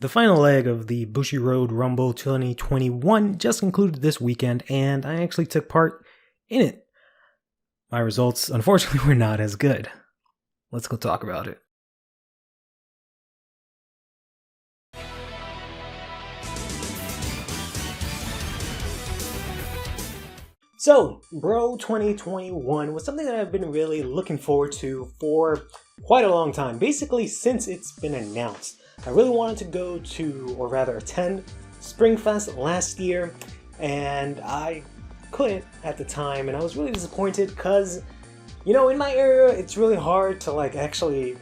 The final leg of the Bushiroad Rumble 2021 just concluded this weekend, and I actually took part in it. My results, unfortunately, were not as good. Let's go talk about it. So, Bro 2021 was something that I've been really looking forward to for quite a long time, basically since it's been announced. I really wanted to go to, or rather attend, Springfest last year, and I couldn't at the time, and I was really disappointed because, you know, in my area, it's really hard to actually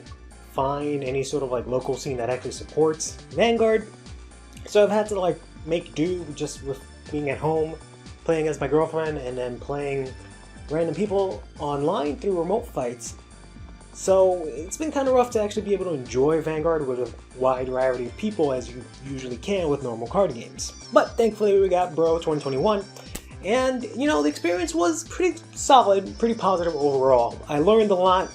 find any sort of local scene that actually supports Vanguard. So I've had to make do just with being at home, playing as my girlfriend, and then playing random people online through remote fights. So it's been kind of rough to actually be able to enjoy Vanguard with a wide variety of people as you usually can with normal card games. But thankfully we got Bro 2021, and you know, the experience was pretty solid, pretty positive overall. I learned a lot,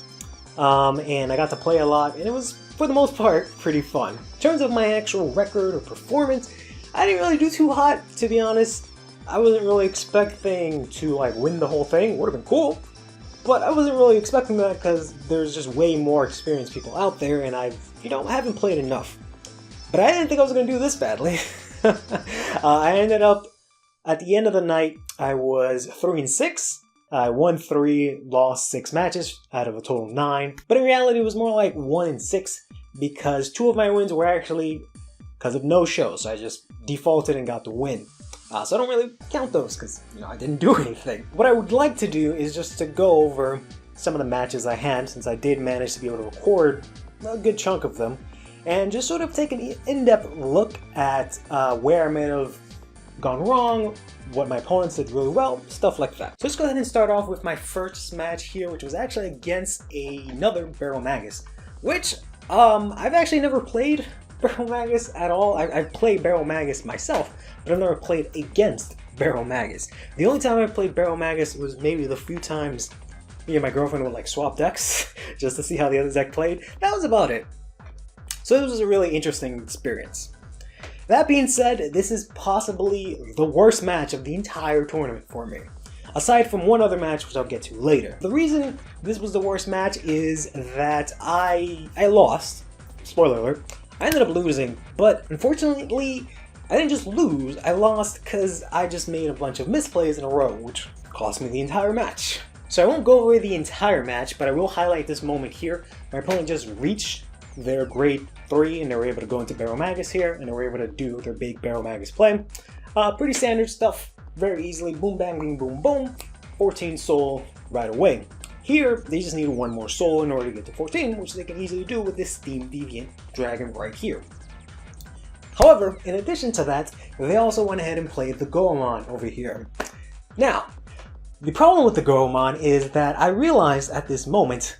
and I got to play a lot, and it was, for the most part, pretty fun. In terms of my actual record or performance, I didn't really do too hot, to be honest. I wasn't really expecting to win the whole thing. Would have been cool. But I wasn't really expecting that because there's just way more experienced people out there, and I haven't played enough. But I didn't think I was going to do this badly. I ended up, at the end of the night, I was 3-6. I won 3, lost 6 matches out of a total of 9. But in reality, it was more like 1-6 because 2 of my wins were actually because of no-shows. So I just defaulted and got the win. So I don't really count those because, I didn't do anything. What I would like to do is just to go over some of the matches I had, since I did manage to be able to record a good chunk of them, and just sort of take an in-depth look at where I may have gone wrong, what my opponents did really well, stuff like that. So let's go ahead and start off with my first match here, which was actually against another Barrel Magus, which I've actually never played Barrel Magus at all. I've played Barrel Magus myself, but I've never played against Barrel Magus. The only time I played Barrel Magus was maybe the few times me and my girlfriend would swap decks just to see how the other deck played. That was about it. So this was a really interesting experience. That being said, this is possibly the worst match of the entire tournament for me, aside from one other match which I'll get to later. The reason this was the worst match is that I lost. Spoiler alert. I ended up losing, but unfortunately, I didn't just lose, I lost because I just made a bunch of misplays in a row, which cost me the entire match. So I won't go over the entire match, but I will highlight this moment here. My opponent just reached their grade 3, and they were able to go into Barrel Magus here, and they were able to do their big Barrel Magus play. Pretty standard stuff, very easily, boom bang bing boom boom, 14 soul right away. Here, they just need 1 more soul in order to get to 14, which they can easily do with this Steam Deviant Dragon right here. However, in addition to that, they also went ahead and played the Goemon over here. Now, the problem with the Goemon is that I realized at this moment,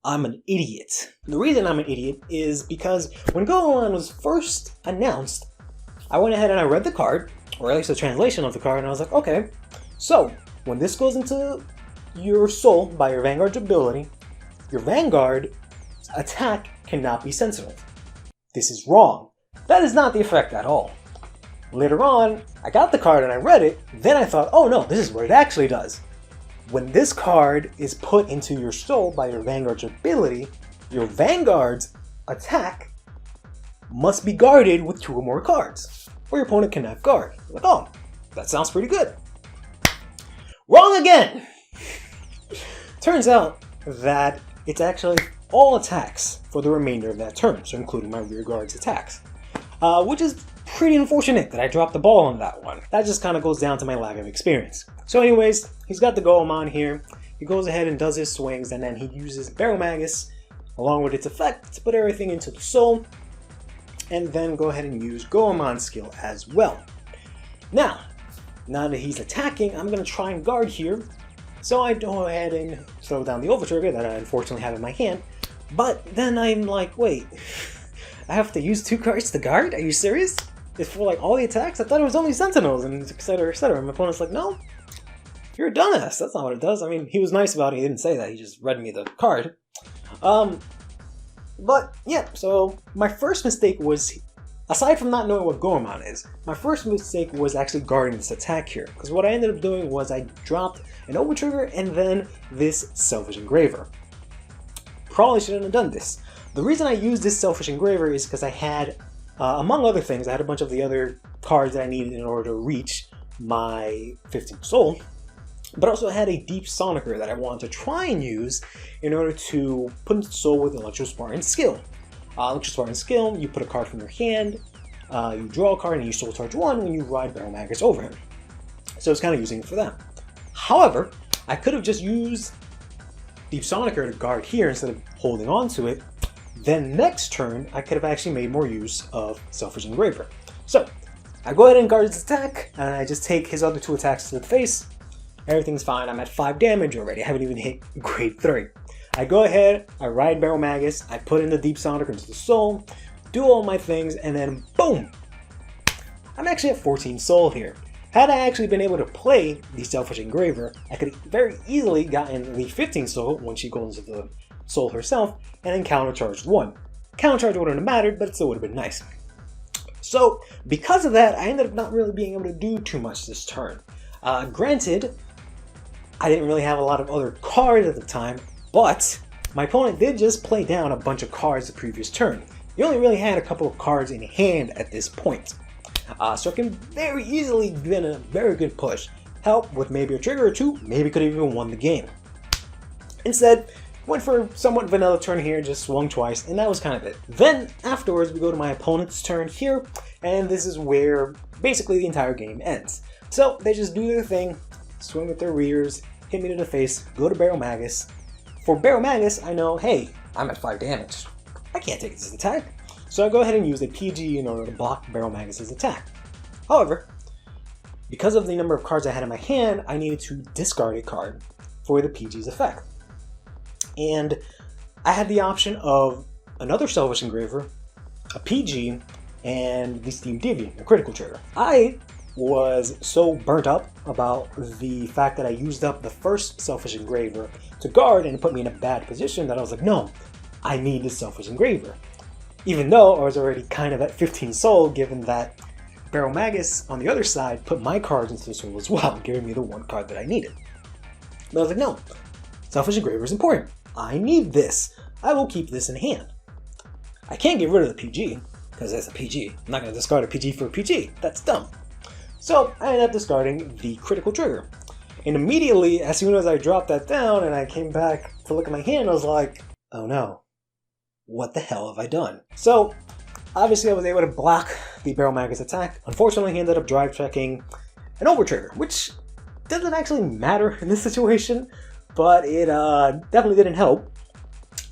I'm an idiot. The reason I'm an idiot is because when Goemon was first announced, I went ahead and I read the card, or at least a translation of the card, and I was like, okay, so when this goes into your soul by your Vanguard's ability, your Vanguard attack cannot be sensitive. This is wrong. That is not the effect at all. Later on, I got the card and I read it, then I thought, oh no, this is what it actually does. When this card is put into your soul by your Vanguard's ability, your Vanguard's attack must be guarded with 2 or more cards, or your opponent cannot guard. Like, oh, that sounds pretty good. Wrong again! Turns out that it's actually all attacks for the remainder of that turn, so including my rear guard's attacks. Which is pretty unfortunate that I dropped the ball on that one. That just kind of goes down to my lack of experience. So anyways, he's got the Goemon here. He goes ahead and does his swings, and then he uses Barrel Magus along with its effect to put everything into the soul, and then go ahead and use Goemon's skill as well. Now that he's attacking, I'm going to try and guard here. So I go ahead and throw down the over trigger that I unfortunately have in my hand, but then I'm like, wait, I have to use 2 cards to guard? Are you serious? It's for all the attacks? I thought it was only Sentinels and etc, etc. My opponent's like, no, you're a dumbass. That's not what it does. I mean, he was nice about it. He didn't say that. He just read me the card. But yeah, so my first mistake was aside from not knowing what Goremon is, my first mistake was actually guarding this attack here, because what I ended up doing was I dropped an overtrigger and then this Selfish Engraver. Probably shouldn't have done this. The reason I used this Selfish Engraver is because I had, among other things, I had a bunch of the other cards that I needed in order to reach my 15th soul, but also had a Deep Sonicer that I wanted to try and use in order to put into soul with Electro Spartan Skill. Electro Spartan Skill, you put a card from your hand, you draw a card, and you soul charge 1 when you ride Barrel Magus over him. So it's kind of using it for that. However, I could have just used Deep Sonicer to guard here instead of holding on to it. Then next turn, I could have actually made more use of Selfish Engraver. So, I go ahead and guard his attack, and I just take his other 2 attacks to the face. Everything's fine, I'm at 5 damage already, I haven't even hit grade 3. I go ahead, I ride Barrel Magus, I put in the Deep Sonicer into the soul, do all my things, and then boom! I'm actually at 14 soul here. Had I actually been able to play the Selfish Engraver, I could have very easily gotten the 15 soul when she goes into the soul herself, and then countercharged 1. Countercharge wouldn't have mattered, but it still would have been nice. So, because of that, I ended up not really being able to do too much this turn. Granted, I didn't really have a lot of other cards at the time, but my opponent did just play down a bunch of cards the previous turn. He only really had a couple of cards in hand at this point. So it can very easily been a very good push. Help with maybe a trigger or 2, maybe could have even won the game. Instead, went for a somewhat vanilla turn here, just swung twice, and that was kind of it. Then, afterwards, we go to my opponent's turn here, and this is where basically the entire game ends. So, they just do their thing, swing with their rears, hit me to the face, go to Barrel Magus. For Barrel Magus, I know, hey, I'm at 5 damage. I can't take this attack. So I go ahead and use a PG in order to block Barrel Magus' attack. However, because of the number of cards I had in my hand, I needed to discard a card for the PG's effect. And I had the option of another Selfish Engraver, a PG, and the Steam Deviant, a critical trigger. I was so burnt up about the fact that I used up the first Selfish Engraver to guard and it put me in a bad position that I was like, no, I need this Selfish Engraver. Even though I was already kind of at 15 soul, given that Barrel Magus on the other side put my cards into the soul as well, giving me the 1 card that I needed. But I was like, no, Selfish Engraver is important. I need this. I will keep this in hand. I can't get rid of the PG, because it's a PG. I'm not going to discard a PG for a PG. That's dumb. So I ended up discarding the critical trigger. And immediately, as soon as I dropped that down and I came back to look at my hand, I was like, oh no. What the hell have I done? So, obviously I was able to block the Barrel Magus attack. Unfortunately, he ended up drive checking an overtrigger, which doesn't actually matter in this situation, but it definitely didn't help.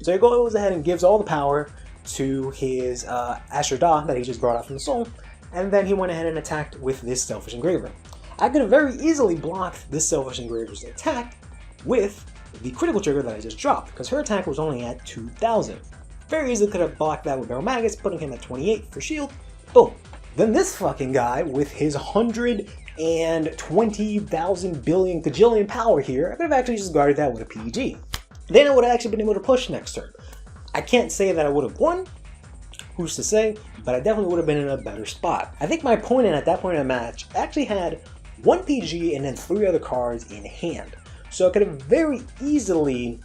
So he goes ahead and gives all the power to his Asher Da that he just brought out from the soul, and then he went ahead and attacked with this Selfish Engraver. I could have very easily blocked this Selfish Engraver's attack with the critical trigger that I just dropped, because her attack was only at 2,000. Very easily could have blocked that with Barrel Magus, putting him at 28 for shield. Boom. Then this fucking guy, with his 120,000 billion kajillion power here, I could have actually just guarded that with a PG. Then I would have actually been able to push next turn. I can't say that I would have won, who's to say, but I definitely would have been in a better spot. I think my opponent at that point in the match actually had 1 PG and then 3 other cards in hand. So I could have very easily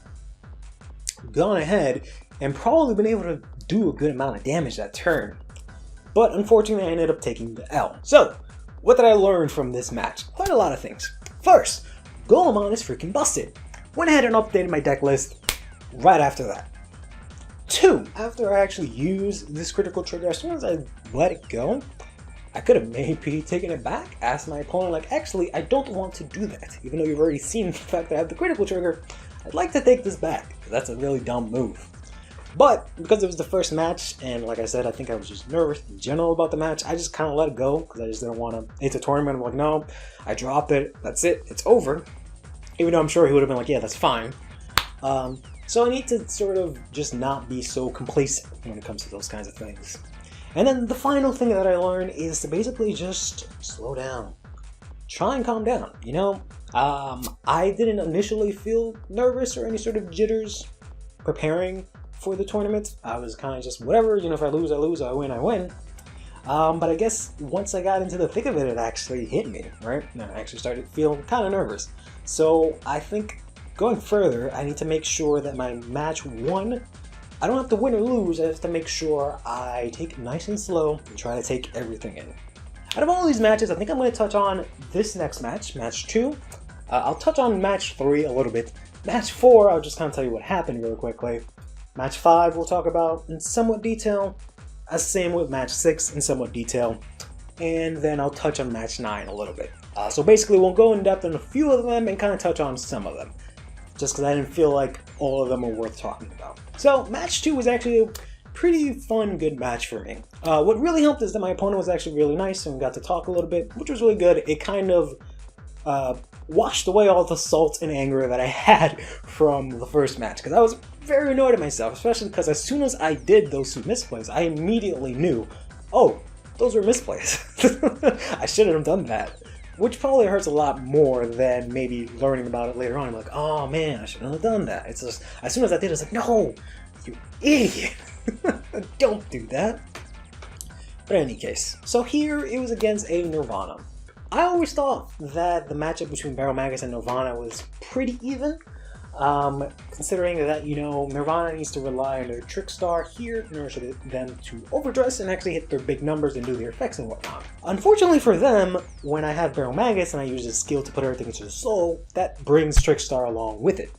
gone ahead and probably been able to do a good amount of damage that turn. But unfortunately I ended up taking the L. So, what did I learn from this match? Quite a lot of things. First, Golemon is freaking busted. Went ahead and updated my deck list right after that. 2, after I actually used this critical trigger, as soon as I let it go, I could have maybe taken it back, asked my opponent like, actually, I don't want to do that. Even though you've already seen the fact that I have the critical trigger, I'd like to take this back. That's a really dumb move. But because it was the first match, and like I said, I think I was just nervous in general about the match, I just kind of let it go because I just didn't want to. It's a tournament. I'm like, no, I dropped it. That's it. It's over. Even though I'm sure he would have been like, yeah, that's fine. So I need to sort of just not be so complacent when it comes to those kinds of things. And then the final thing that I learned is to basically just slow down. Try and calm down. You know, I didn't initially feel nervous or any sort of jitters preparing for the tournament. I was kind of just whatever, you know, if I lose, I lose, I win, I win. But I guess once I got into the thick of it, it actually hit me, right? And I actually started feeling kind of nervous. So I think going further, I need to make sure that my match 1, I don't have to win or lose, I have to make sure I take it nice and slow and try to take everything in. Out of all these matches, I think I'm going to touch on this next match, match 2. I'll touch on match 3 a little bit. Match 4, I'll just kind of tell you what happened really quickly. Match 5 we'll talk about in somewhat detail. Same with match 6 in somewhat detail. And then I'll touch on match 9 a little bit. So basically we'll go in depth on a few of them and kind of touch on some of them. Just because I didn't feel like all of them were worth talking about. So match 2 was actually a pretty fun, good match for me. What really helped is that my opponent was actually really nice and we got to talk a little bit, which was really good. It kind of washed away all the salt and anger that I had from the first match, because I was very annoyed at myself, especially because as soon as I did those 2 misplays, I immediately knew, oh, those were misplays. I shouldn't have done that, which probably hurts a lot more than maybe learning about it later on. I'm like, oh man, I shouldn't have done that. It's just, as soon as I did, it's like, no, you idiot. Don't do that. But in any case, so here it was against a Nirvana. I always thought that the matchup between Barrel Magus and Nirvana was pretty even, considering that, you know, Nirvana needs to rely on their Trick Star here in order for them to overdress and actually hit their big numbers and do their effects and whatnot. Unfortunately for them, when I have Barrel Magus and I use his skill to put everything into the soul, that brings Trick Star along with it.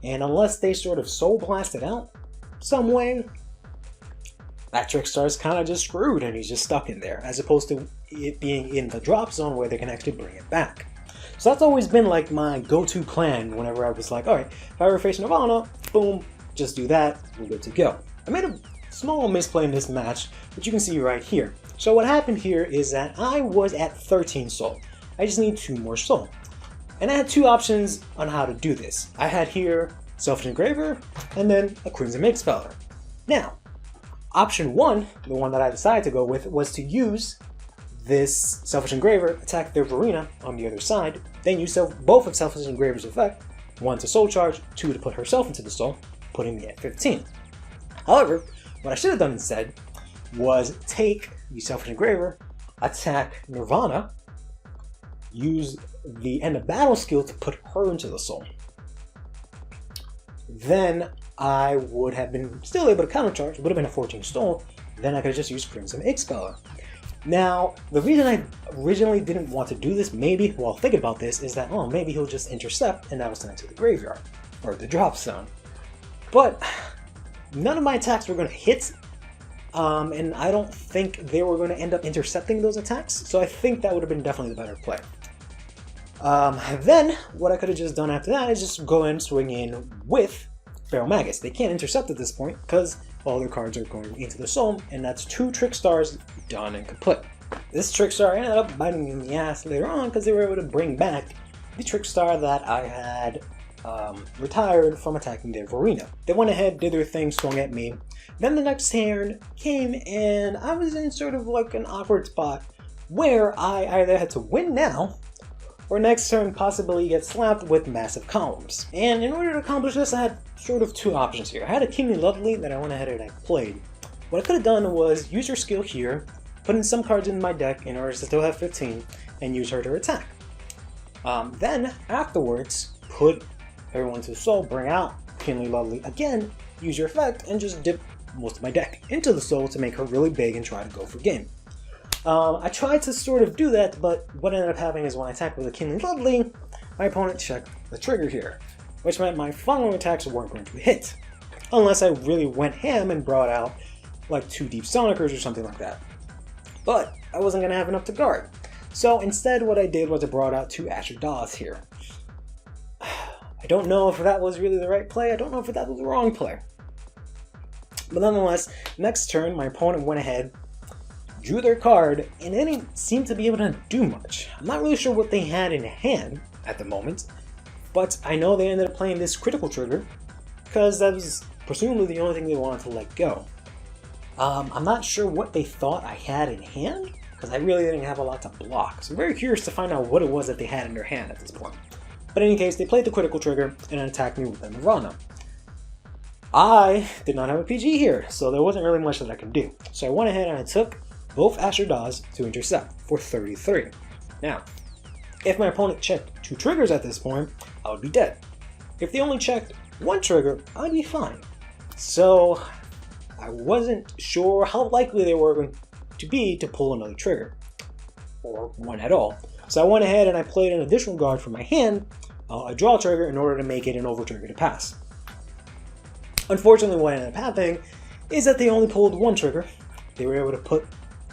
And unless they sort of soul blast it out some way, that Trick Star is kind of just screwed and he's just stuck in there, as opposed to it being in the drop zone where they can actually bring it back. So that's always been like my go-to plan whenever I was like, alright, if I ever face Nirvana, boom, just do that, we're good to go. I made a small misplay in this match, which you can see right here. So what happened here is that I was at 13 soul. I just need 2 more soul. And I had 2 options on how to do this. I had here Selfish Engraver, and then a Crimson Expeller. Now, option 1, the one that I decided to go with, was to use this Selfish Engraver, attack their Verena on the other side, then use both of Selfish Engraver's effect, 1 to soul charge, 2 to put herself into the soul, putting me at 15. However, what I should have done instead was take the Selfish Engraver, attack Nirvana, use the end of battle skill to put her into the soul. Then I would have been still able to countercharge, would have been a 14 soul, then I could have just used Crimson Expeller. Now, the reason I originally didn't want to do this, maybe, while thinking about this, is that, oh, maybe he'll just intercept and that was sent to the graveyard, or the drop zone. But none of my attacks were going to hit, and I don't think they were going to end up intercepting those attacks, so I think that would have been definitely the better play. Then, what I could have just done after that is just go and swing in with Barrel Magus. They can't intercept at this point, because all their cards are going into the soul, and that's 2 Trick Stars done and kaput. This Trick Star ended up biting me in the ass later on because they were able to bring back the Trick Star that I had retired from attacking their Verena. They went ahead, did their thing, swung at me. Then the next turn came, and I was in sort of like an awkward spot where I either had to win now, or next turn possibly get slapped with massive columns. And in order to accomplish this, I had sort of 2 options here. I had a Kingly Lovely that I went ahead and I played. What I could have done was use her skill here, put in some cards in my deck in order to still have 15, and use her to attack. Then, afterwards, put everyone to the soul, bring out Kingly Lovely again, use your effect, and just dip most of my deck into the soul to make her really big and try to go for game. I tried to sort of do that, but what ended up happening is when I attacked with a Kingly Lovely, my opponent checked the trigger here, which meant my following attacks weren't going to hit, unless I really went ham and brought out like 2 Deep Sonicers or something like that. But I wasn't going to have enough to guard, so instead what I did was I brought out 2 Asher Daws here. I don't know if that was really the right play, I don't know if that was the wrong play. But nonetheless, next turn my opponent went ahead, drew their card, and they didn't seem to be able to do much. I'm not really sure what they had in hand at the moment, but I know they ended up playing this critical trigger, because that was presumably the only thing they wanted to let go. I'm not sure what they thought I had in hand, because I really didn't have a lot to block, so I'm very curious to find out what it was that they had in their hand at this point. But in any case, they played the critical trigger and attacked me with the Nirvana. I did not have a PG here, so there wasn't really much that I could do. So I went ahead and I took both Astro Dawes to intercept for 33. Now, if my opponent checked 2 triggers at this point, I would be dead. If they only checked 1 trigger, I'd be fine. So I wasn't sure how likely they were going to be to pull another trigger, or one at all. So I went ahead and I played an additional guard from my hand, a draw trigger, in order to make it an over trigger to pass. Unfortunately, what ended up happening is that they only pulled 1 trigger. They were able to put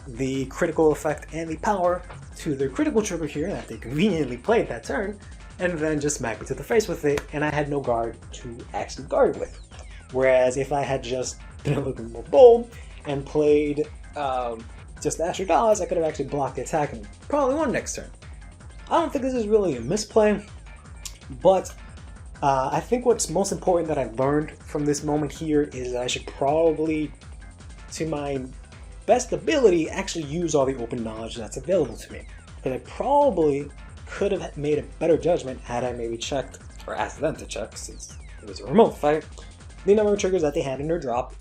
the critical effect and the power to their critical trigger here that they conveniently played that turn, and then just smacked me to the face with it, and I had no guard to actually guard with. Whereas if I had just been a little bit more bold and played just Astro Dawes, I could have actually blocked the attack and probably won next turn. I don't think this is really a misplay, but I think what's most important that I learned from this moment here is that I should probably, to my best ability, actually use all the open knowledge that's available to me. Because I probably could have made a better judgment had I maybe checked, or asked them to check, since it was a remote fight, the number of triggers that they had in their drop,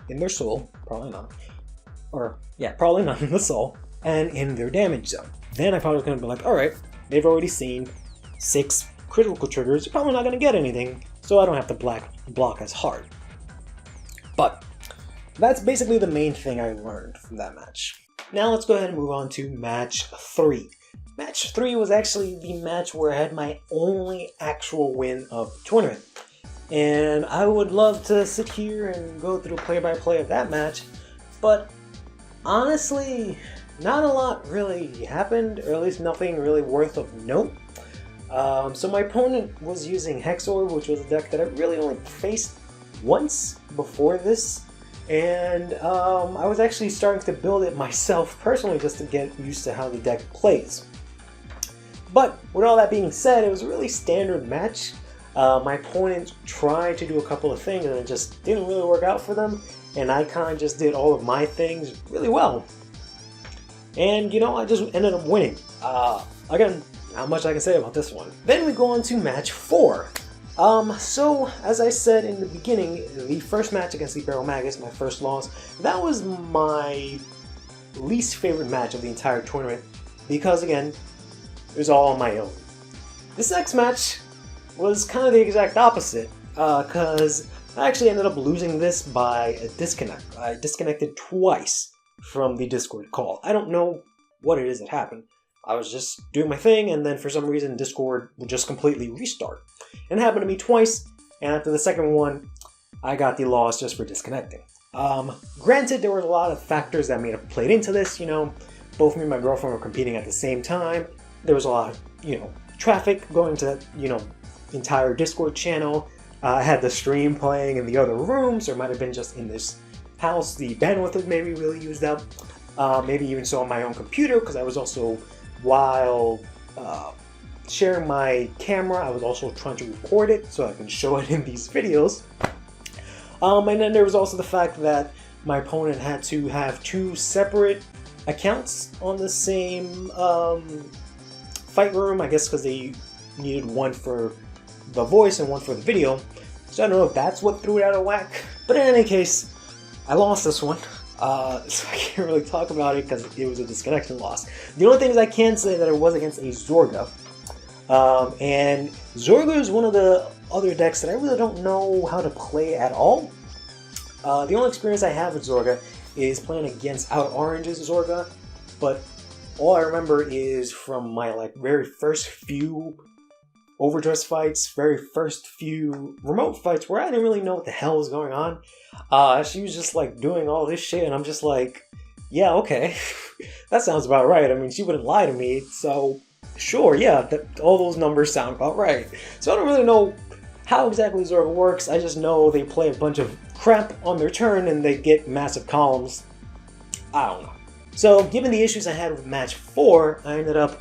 in their soul, probably not, or yeah, probably not in the soul, and in their damage zone. Then I probably was going to be like, alright, they've already seen 6 critical triggers, they're probably not going to get anything, so I don't have to block as hard. But that's basically the main thing I learned from that match. Now let's go ahead and move on to match 3. Match 3 was actually the match where I had my only actual win of the tournament. And I would love to sit here and go through play-by-play of that match, but honestly, not a lot really happened, or at least nothing really worth of note. So my opponent was using Hexorb, which was a deck that I really only faced once before this, and I was actually starting to build it myself personally just to get used to how the deck plays. But with all that being said, it was a really standard match. My opponent tried to do a couple of things and it just didn't really work out for them, and I kind of just did all of my things really well. And you know, I just ended up winning. Again, not much I can say about this one. Then we go on to match 4. So as I said in the beginning, the first match against the Barrel Magus, my first loss, that was my least favorite match of the entire tournament because again, it was all on my own. This next match was kind of the exact opposite, because I actually ended up losing this by a disconnect. I disconnected twice from the Discord call. I don't know what it is that happened. I was just doing my thing, and then for some reason Discord would just completely restart. And it happened to me twice, and after the second one, I got the loss just for disconnecting. Granted, there were a lot of factors that may have played into this, you know. Both me and my girlfriend were competing at the same time. There was a lot of, you know, traffic going to, you know, entire Discord channel. I had the stream playing in the other rooms, or it might have been just in this house. The bandwidth was maybe really used up. Maybe even so on my own computer, because I was also, while sharing my camera, I was also trying to record it so I can show it in these videos. And then there was also the fact that my opponent had to have 2 separate accounts on the same fight room, I guess because they needed one for the voice and one for the video. So I don't know if that's what threw it out of whack. But in any case, I lost this one. So I can't really talk about it because it was a disconnection loss. The only things I can say that it was against a Zorga. And Zorga is one of the other decks that I really don't know how to play at all. The only experience I have with Zorga is playing against OuterOrange's Zorga, but all I remember is from my very first few overdress fights, very first few remote fights where I didn't really know what the hell was going on. She was just doing all this shit, and I'm just like, yeah, okay, that sounds about right. I mean, she wouldn't lie to me, so sure, yeah, all those numbers sound about right. So I don't really know how exactly Zorga works. I just know they play a bunch of crap on their turn and they get massive columns. I don't know. So given the issues I had with match 4, I ended up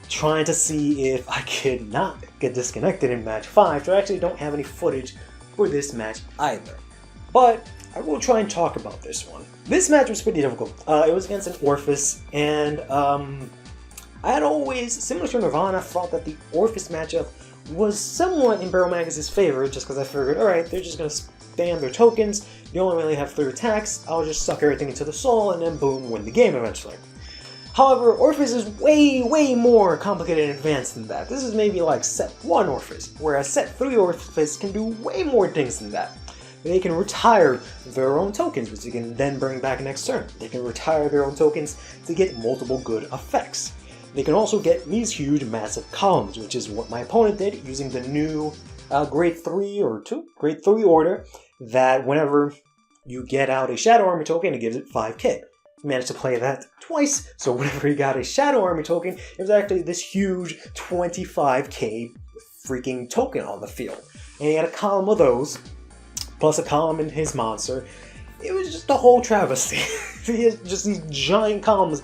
trying to see if I could not get disconnected in match 5, so I actually don't have any footage for this match either. But I will try and talk about this one. This match was pretty difficult. It was against an Orphis, and I had always, similar to Nirvana, thought that the Orphis matchup was somewhat in Barrel Magus' favor, just because I figured, alright, they're just going to spam their tokens, they only really have 3 attacks, I'll just suck everything into the soul and then boom, win the game eventually. However, Orpheus is way more complicated and advanced than that. This is maybe like set 1 Orpheus, whereas set 3 Orpheus can do way more things than that. They can retire their own tokens, which they can then bring back next turn. They can retire their own tokens to get multiple good effects. They can also get these huge massive columns, which is what my opponent did using the new grade 3 or 2, grade 3 order, that whenever you get out a Shadow Army token, it gives it 5k. Managed to play that twice, so whenever he got a Shadow Army token, it was actually this huge 25k freaking token on the field. And he had a column of those, plus a column in his monster. It was just a whole travesty. He had just these giant columns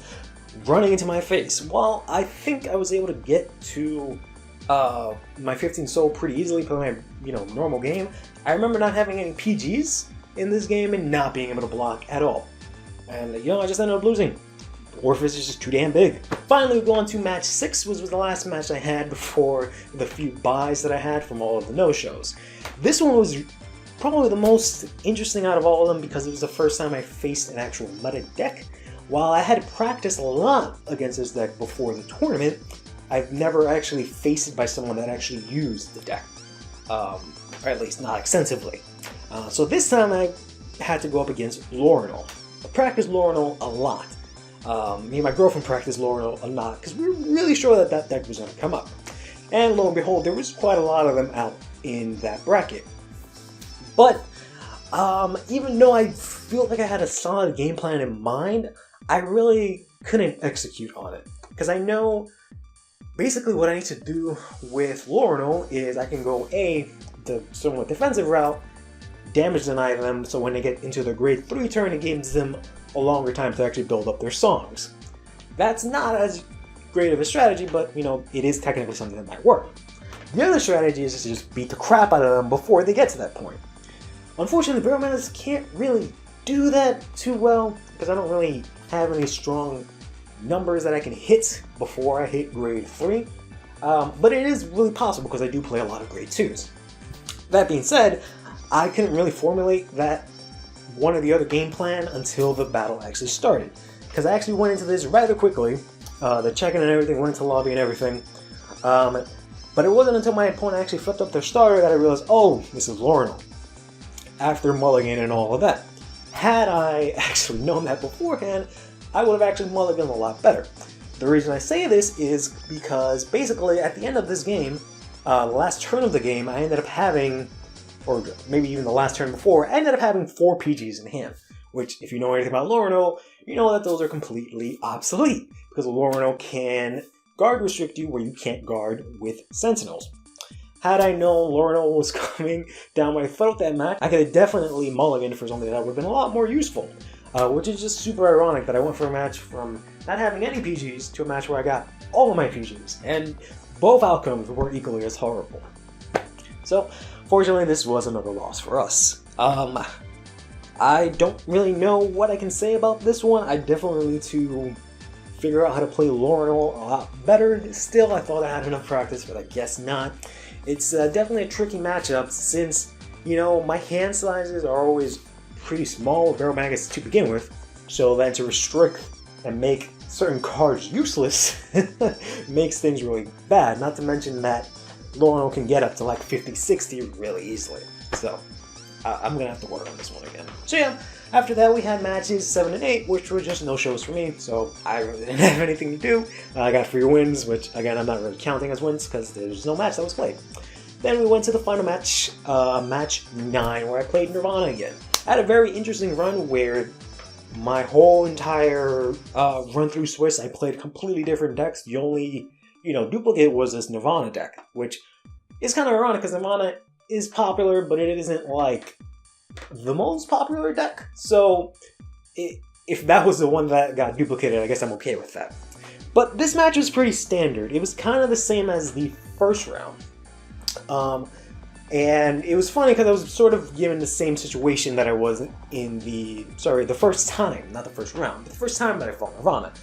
running into my face. While I think I was able to get to my 15 soul pretty easily playing my normal game, I remember not having any PGs in this game and not being able to block at all. And I just ended up losing. Orpheus is just too damn big. Finally, we go on to match 6, which was the last match I had before the few buys that I had from all of the no-shows. This one was probably the most interesting out of all of them because it was the first time I faced an actual meta deck. While I had practiced a lot against this deck before the tournament, I've never actually faced it by someone that actually used the deck. Or at least not extensively. So this time I had to go up against Lorinol. I practiced Lorinol a lot. Me and my girlfriend practiced Lorinol a lot because we were really sure that that deck was going to come up. And lo and behold, there was quite a lot of them out in that bracket. But even though I feel like I had a solid game plan in mind, I really couldn't execute on it. Because I know basically what I need to do with Lorinol is I can go the somewhat defensive route, damage deny them, so when they get into the grade 3 turn, it gives them a longer time to actually build up their songs. That's not as great of a strategy, but it is technically something that might work. The other strategy is to just beat the crap out of them before they get to that point. Unfortunately, Barrel Manas can't really do that too well, because I don't really have any strong numbers that I can hit before I hit grade 3. But it is really possible because I do play a lot of grade 2s. That being said, I couldn't really formulate that one or the other game plan until the battle actually started. Because I actually went into this rather quickly, the check-in and everything, went into lobby and everything. But it wasn't until my opponent actually flipped up their starter that I realized, oh, this is Lorinol. After mulligan and all of that. Had I actually known that beforehand, I would have actually mulliganed a lot better. The reason I say this is because basically at the end of this game, the last turn of the game, I ended up having, or maybe even the last turn before, I ended up having 4 PGs in hand. Which, if you know anything about Lorinol, you know that those are completely obsolete. Because Lorinol can guard restrict you where you can't guard with Sentinels. Had I known Lorinol was coming down my throat that match, I could have definitely mulliganed for something that would have been a lot more useful. Which is just super ironic that I went for a match from not having any PGs to a match where I got all of my PGs. And both outcomes were equally as horrible. So, fortunately, this was another loss for us. I don't really know what I can say about this one. I definitely need to figure out how to play Lorinol a lot better. Still, I thought I had enough practice, but I guess not. It's definitely a tricky matchup since, my hand sizes are always pretty small with Barrel Magas to begin with. So then to restrict and make certain cards useless makes things really bad. Not to mention that Lorinol can get up to like 50-60 really easily. So I'm going to have to work on this one again. So yeah, after that we had matches 7 and 8, which were just no shows for me. So I really didn't have anything to do. I got 3 wins, which again I'm not really counting as wins because there's no match that was played. Then we went to the final match, match 9, where I played Nirvana again. I had a very interesting run where my whole entire run through Swiss, I played completely different decks. The only, duplicate was this Nirvana deck, which is kind of ironic because Nirvana is popular, but it isn't like the most popular deck. So if that was the one that got duplicated, I guess I'm okay with that. But this match was pretty standard. It was kind of the same as the first round. And it was funny because I was sort of given the same situation that I was in the first time, not the first round, but the first time that I fought Nirvana,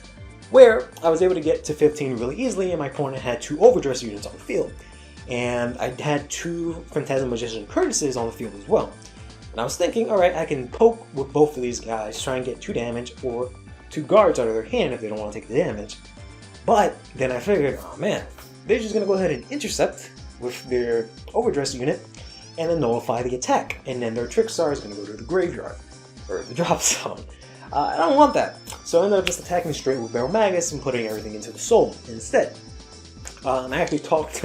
where I was able to get to 15 really easily and my opponent had 2 overdress units on the field. And I had 2 Phantasm Magician Curtises on the field as well. And I was thinking, alright, I can poke with both of these guys, try and get 2 damage, or 2 guards out of their hand if they don't want to take the damage. But then I figured, oh man, they're just going to go ahead and intercept with their overdress unit, and then nullify the attack. And then their trick star is going to go to the graveyard, or the drop zone. I don't want that. So I ended up just attacking straight with Barrel Magus and putting everything into the soul instead. And I actually talked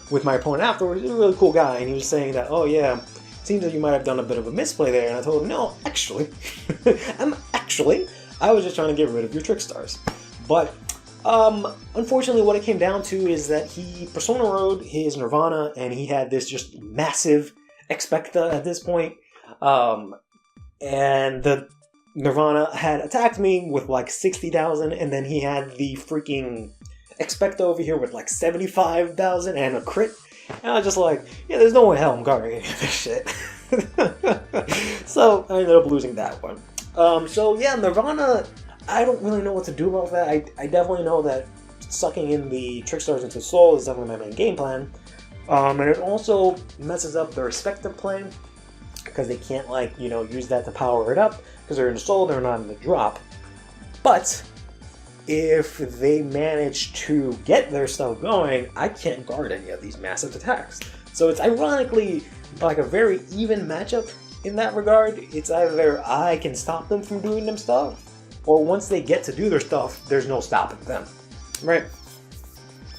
with my opponent afterwards. He's a really cool guy, and he was saying that, oh yeah, seems like you might have done a bit of a misplay there. And I told him, no, actually, I was just trying to get rid of your trick stars. But unfortunately, what it came down to is that he Persona rode his Nirvana, and he had this just massive Expecta at this point. And the Nirvana had attacked me with like 60,000, and then he had the freaking Expecta over here with like 75,000 and a crit. And I was just like, yeah, there's no way hell I'm guarding any of this shit. So I ended up losing that one. So yeah, Nirvana, I don't really know what to do about that. I definitely know that sucking in the trick stars into soul is definitely my main game plan. And it also messes up their Expecta play, because they can't, like, you know, use that to power it up, because they're in the soul, they're not in the drop. But if they manage to get their stuff going, I can't guard any of these massive attacks. So it's ironically like a very even matchup in that regard. It's either I can stop them from doing them stuff, or once they get to do their stuff, there's no stopping them, right?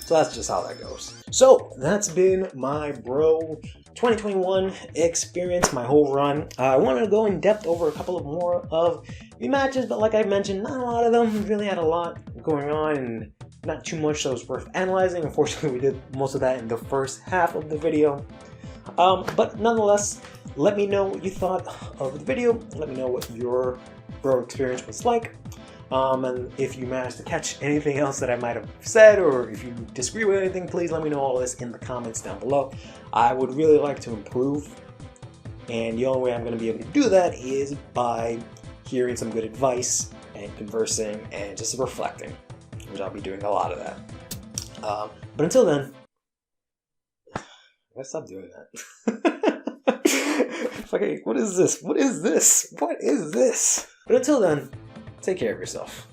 So that's just how that goes. So that's been my Bro 2021 experience, my whole run. I wanted to go in depth over a couple of more of the matches, but like I mentioned, not a lot of them. We really had a lot going on and not too much that was worth analyzing. Unfortunately, we did most of that in the first half of the video. But nonetheless, let me know what you thought of the video. Let me know what your Bro experience was like. And if you managed to catch anything else that I might have said, or if you disagree with anything, please let me know all this in the comments down below. I would really like to improve, and the only way I'm going to be able to do that is by hearing some good advice and conversing and just reflecting, which I'll be doing a lot of that. But until then, I gotta stop doing that. Okay, what is this? What is this? What is this? But until then, take care of yourself.